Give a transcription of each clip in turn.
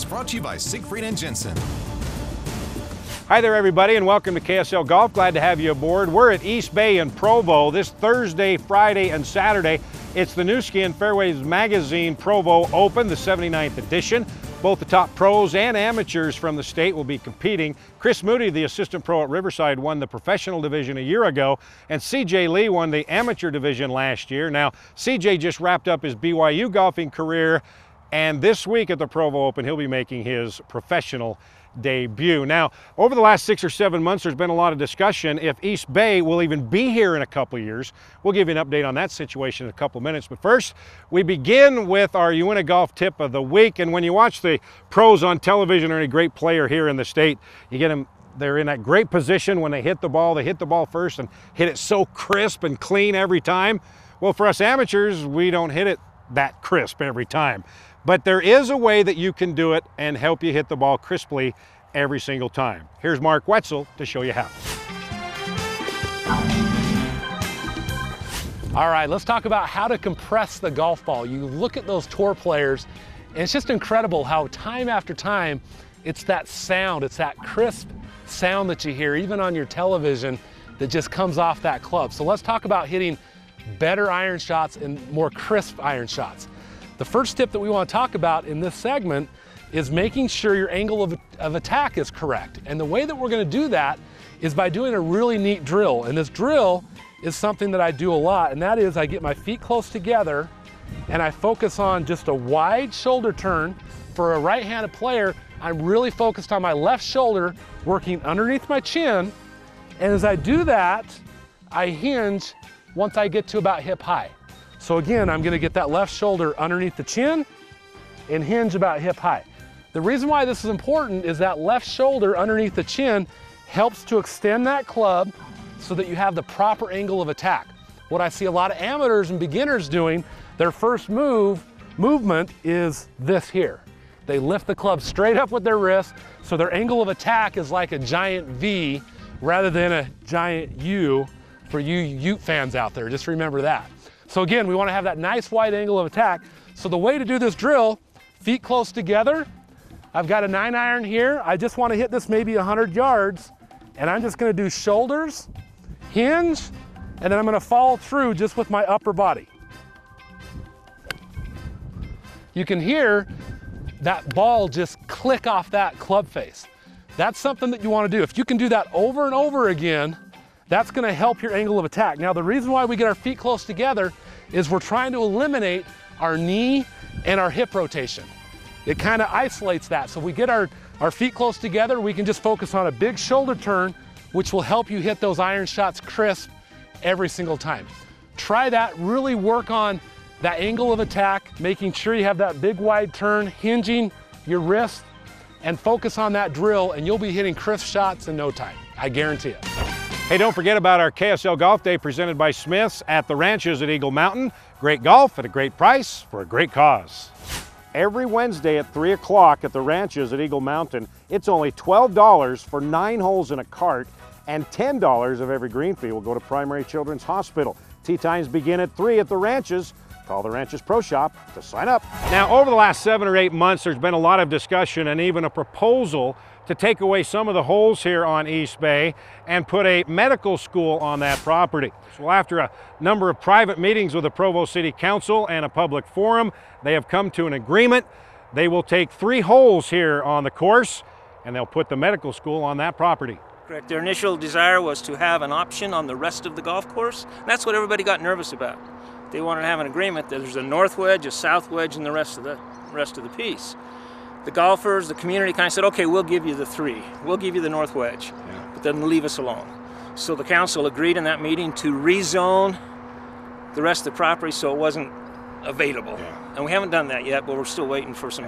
brought to you by Siegfried and Jensen. Hi there, everybody, and welcome to KSL Golf. Glad to have you aboard. We're at East Bay in Provo this Thursday, Friday, and Saturday. It's the New Skin Fairways Magazine Provo Open, the 79th edition. Both the top pros and amateurs from the state will be competing. Chris Moody, the assistant pro at Riverside, won the professional division a year ago, and CJ Lee won the amateur division last year. Now, CJ just wrapped up his BYU golfing career, and this week at the Provo Open, he'll be making his professional debut. Now, over the last 6 or 7 months, there's been a lot of discussion if East Bay will even be here in a couple of years. We'll give you an update on that situation in a couple of minutes. But first, we begin with our You Win a Golf tip of the week. And when you watch the pros on television or any great player here in the state, you get them, they're in that great position when they hit the ball first and hit it so crisp and clean every time. Well, for us amateurs, we don't hit it that crisp every time. But there is a way that you can do it and help you hit the ball crisply every single time. Here's Mark Wetzel to show you how. All right, let's talk about how to compress the golf ball. You look at those tour players, and it's just incredible how time after time, it's that sound, it's that crisp sound that you hear, even on your television, that just comes off that club. So let's talk about hitting better iron shots and more crisp iron shots. The first tip that we want to talk about in this segment is making sure your angle of attack is correct. And the way that we're going to do that is by doing a really neat drill. And this drill is something that I do a lot, and that is I get my feet close together and I focus on just a wide shoulder turn. For a right-handed player, I'm really focused on my left shoulder working underneath my chin. And as I do that, I hinge once I get to about hip high. So again, I'm gonna get that left shoulder underneath the chin and hinge about hip high. The reason why this is important is that left shoulder underneath the chin helps to extend that club so that you have the proper angle of attack. What I see a lot of amateurs and beginners doing, their first movement is this here. They lift the club straight up with their wrist, so their angle of attack is like a giant V rather than a giant U for you Ute fans out there. Just remember that. So again, we want to have that nice wide angle of attack. So the way to do this drill, feet close together. I've got a 9-iron here. I just want to hit this maybe 100 yards, and I'm just going to do shoulders, hinge, and then I'm going to follow through just with my upper body. You can hear that ball just click off that club face. That's something that you want to do. If you can do that over and over again, that's going to help your angle of attack. Now, the reason why we get our feet close together is we're trying to eliminate our knee and our hip rotation. It kind of isolates that. So if we get our feet close together, we can just focus on a big shoulder turn, which will help you hit those iron shots crisp every single time. Try that, really work on that angle of attack, making sure you have that big wide turn, hinging your wrist, and focus on that drill, and you'll be hitting crisp shots in no time. I guarantee it. Hey, don't forget about our KSL Golf Day presented by Smith's at the Ranches at Eagle Mountain. Great golf at a great price for a great cause. Every Wednesday at 3 o'clock at the Ranches at Eagle Mountain, it's only $12 for 9 holes in a cart, and $10 of every green fee will go to Primary Children's Hospital. Tee times begin at 3 at the Ranches. Call the Ranches Pro Shop to sign up. Now, over the last 7 or 8 months, there's been a lot of discussion and even a proposal to take away some of the holes here on East Bay and put a medical school on that property. Well, after a number of private meetings with the Provo City Council and a public forum, they have come to an agreement. They will take 3 holes here on the course, and they'll put the medical school on that property. Correct. Their initial desire was to have an option on the rest of the golf course. That's what everybody got nervous about. They wanted to have an agreement that there's a north wedge, a south wedge, and the rest of the piece. The golfers, the community kind of said, okay, we'll give you the 3. We'll give you the north wedge, but then leave us alone. So the council agreed in that meeting to rezone the rest of the property so it wasn't available. And we haven't done that yet, but we're still waiting for some.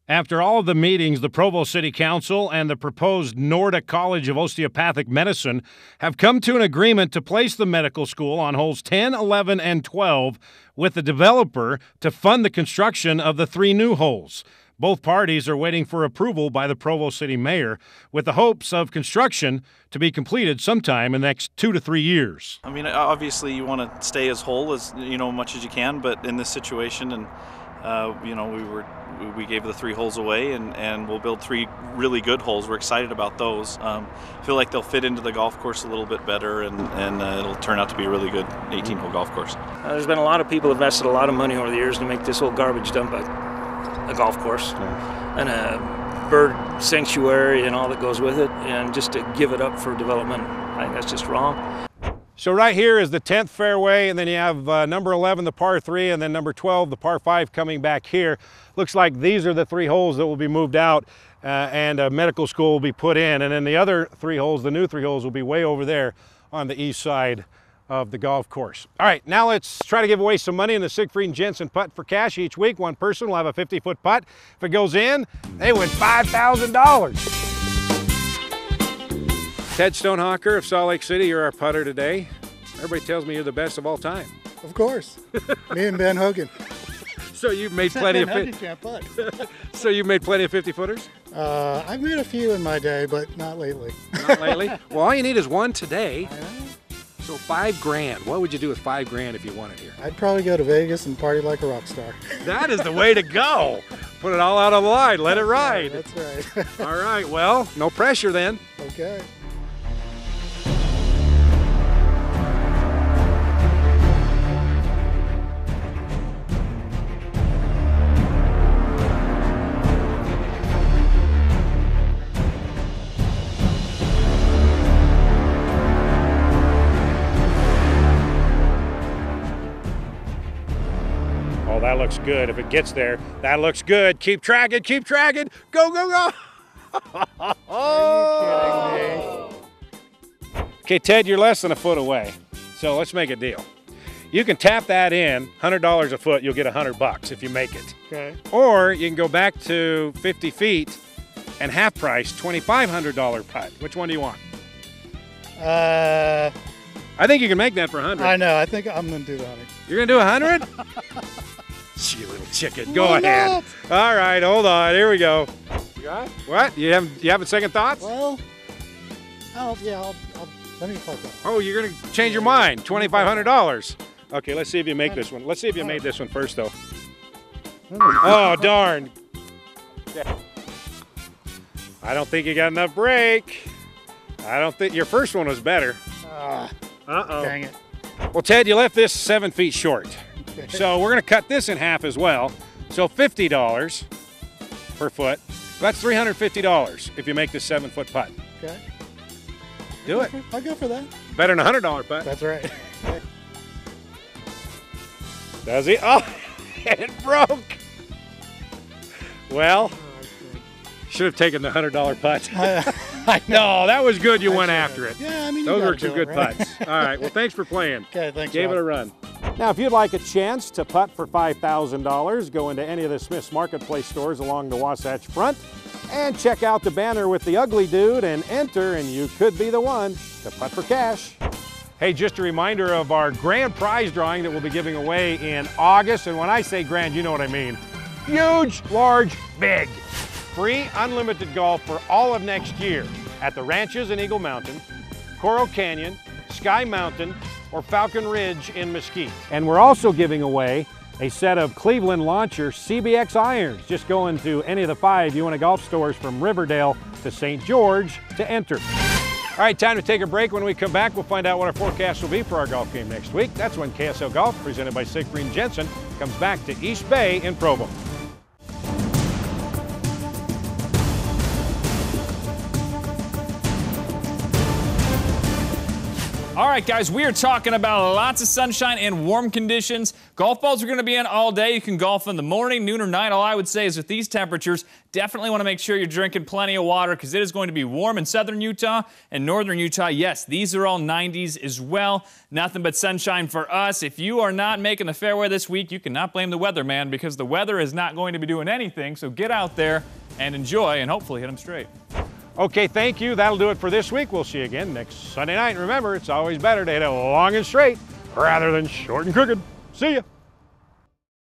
After all of the meetings, the Provo City Council and the proposed Nordic College of Osteopathic Medicine have come to an agreement to place the medical school on holes 10, 11, and 12 with the developer to fund the construction of the 3 new holes. Both parties are waiting for approval by the Provo City Mayor, with the hopes of construction to be completed sometime in the next 2 to 3 years. I mean, obviously you want to stay as whole as, much as you can, but in this situation and You know, we gave the 3 holes away, and we'll build 3 really good holes. We're excited about those. Feel like they'll fit into the golf course a little bit better, and it'll turn out to be a really good 18-hole golf course. There's been a lot of people invested a lot of money over the years to make this whole garbage dump a golf course and a bird sanctuary and all that goes with it, and just to give it up for development, I think that's just wrong. So right here is the 10th fairway, and then you have number 11, the par 3, and then number 12, the par 5 coming back here. Looks like these are the 3 holes that will be moved out and a medical school will be put in. And then the other 3 holes, the new 3 holes, will be way over there on the east side of the golf course. All right, now let's try to give away some money in the Siegfried and Jensen Putt for Cash. Each week, one person will have a 50-foot putt. If it goes in, they win $5,000. Ted Stonehawker of Salt Lake City, you're our putter today. Everybody tells me you're the best of all time. Of course. Me and Ben Hogan. So you've made plenty of So you've made plenty of 50-footers? I've made a few in my day, but not lately. Not lately? Well, all you need is one today. I know. So $5 grand. What would you do with $5 grand if you won it here? I'd probably go to Vegas and party like a rock star. That is the way to go. Put it all out on the line. Let it ride. That's right. All right. Well, no pressure then. Okay. Oh, that looks good. If it gets there, that looks good. Keep tracking, keep tracking. Go, go, go. Are you kidding me? Okay, Ted, you're less than a foot away. So let's make a deal. You can tap that in, $100 a foot, you'll get $100 if you make it. Okay. Or you can go back to 50 feet and half price, $2,500 putt. Which one do you want? I think you can make that for 100. I know. I think I'm going to do the 100. You're going to do 100? You little chicken. Go Why ahead. not? All right, hold on. Here we go. You got it? What? You having second thoughts? Well, I'll let me fuck up. Oh, you're going to change your mind. $2,500. Okay, let's see if you make this one. Let's see if you made this one first, though. Oh, darn. I don't think you got enough break. I don't think your first one was better. Uh-oh. Dang it. Well, Ted, you left this 7 feet short. Okay. So we're going to cut this in half as well. So $50 per foot. That's $350 if you make this 7-foot putt. Okay. Do it. I'll go for that. Better than a $100 putt. That's right. Does he? Oh, it broke. Well, should have taken the $100 putt. No, that was good. You went after it. Yeah, I mean, those were some good putts. All right. Well, thanks for playing. Okay, thanks. Gave it a run. Now, if you'd like a chance to putt for $5,000, go into any of the Smith's Marketplace stores along the Wasatch Front and check out the banner with the ugly dude and enter, and you could be the one to putt for cash. Hey, just a reminder of our grand prize drawing that we'll be giving away in August. And when I say grand, you know what I mean. Huge, large, big. Free unlimited golf for all of next year at the ranches in Eagle Mountain, Coral Canyon, Sky Mountain, or Falcon Ridge in Mesquite. And we're also giving away a set of Cleveland Launcher CBX irons. Just go into any of the 5 UNA Golf stores from Riverdale to St. George to enter. All right, time to take a break. When we come back, we'll find out what our forecast will be for our golf game next week. That's when KSL Golf, presented by Siegfried and Jensen, comes back to East Bay in Provo. All right, guys, we are talking about lots of sunshine and warm conditions. Golf balls are going to be in all day. You can golf in the morning, noon, or night. All I would say is with these temperatures, definitely want to make sure you're drinking plenty of water because it is going to be warm in southern Utah and northern Utah. Yes, these are all 90s as well. Nothing but sunshine for us. If you are not making the fairway this week, you cannot blame the weatherman because the weather is not going to be doing anything. So get out there and enjoy and hopefully hit them straight. Okay, thank you. That'll do it for this week. We'll see you again next Sunday night. Remember, it's always better to hit it long and straight rather than short and crooked. See ya.